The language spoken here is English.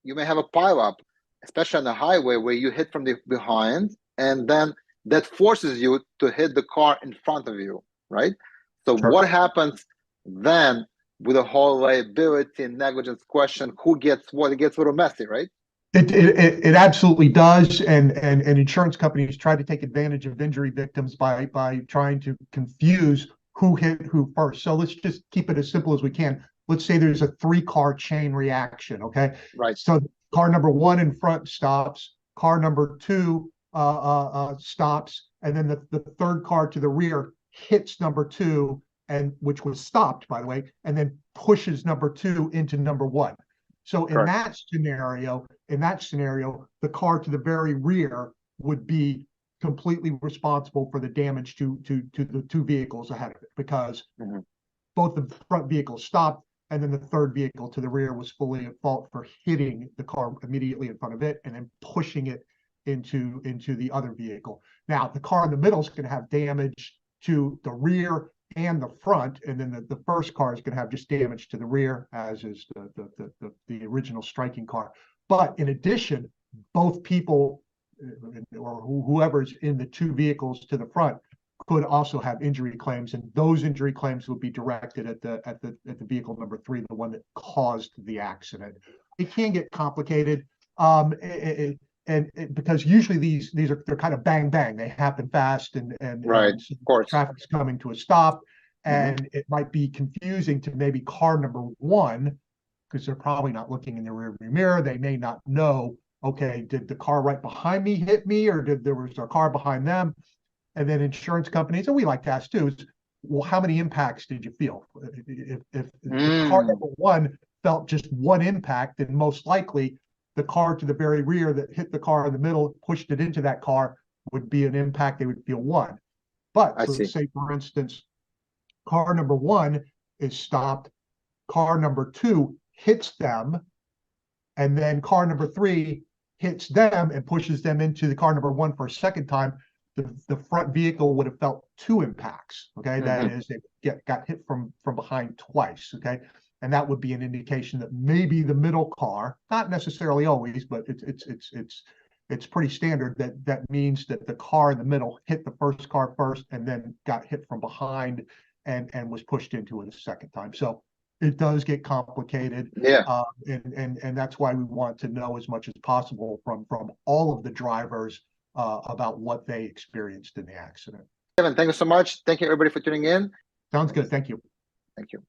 you may have a pileup, especially on the highway where you hit from the behind, and then that forces you to hit the car in front of you, right? So Sure. what happens then with the whole liability and negligence question? Who gets what? It gets a little messy, right? It absolutely does, and insurance companies try to take advantage of injury victims by trying to confuse who hit who first. So let's just keep it as simple as we can. Let's say there's a 3-car chain reaction, okay? Right. So car number 1 in front stops, car number 2 stops, and then the third car to the rear hits number 2, and which was stopped, by the way, and then pushes number 2 into number 1. So in that scenario, the car to the very rear would be completely responsible for the damage to the 2 vehicles ahead of it, because both the front vehicles stopped, and then the third vehicle to the rear was fully at fault for hitting the car immediately in front of it and then pushing it into the other vehicle. Now, the car in the middle is going to have damage to the rear and the front, and then the first car is going to have just damage to the rear, as is the original striking car. But in addition, both people or whoever's in the 2 vehicles to the front could also have injury claims, and those injury claims would be directed at the vehicle number 3, the one that caused the accident. It can get complicated, because usually they're kind of bang bang. They happen fast, and Right, and of course. traffic's coming to a stop, and it might be confusing to maybe car number 1, because they're probably not looking in the rearview mirror. They may not know, okay, did the car right behind me hit me, or there was a car behind them? And then insurance companies, and we like to ask too, is, well, how many impacts did you feel? If car number 1 felt just 1 impact, then most likely the car to the very rear that hit the car in the middle, pushed it into that car, would be an impact. They would feel 1. But let's say, for instance, car number 1 is stopped, car number 2 hits them, and then car number 3 hits them and pushes them into the car number 1 for a second time. The front vehicle would have felt 2 impacts. Okay, that is, it got hit from behind twice. Okay, and that would be an indication that maybe the middle car, not necessarily always, but it's pretty standard, that means that the car in the middle hit the first car first and then got hit from behind and was pushed into it a second time. So it does get complicated. And that's why we want to know as much as possible from all of the drivers about what they experienced in the accident. Kevin, thank you so much. Thank you, everybody, for tuning in. Sounds good. Thank you. Thank you.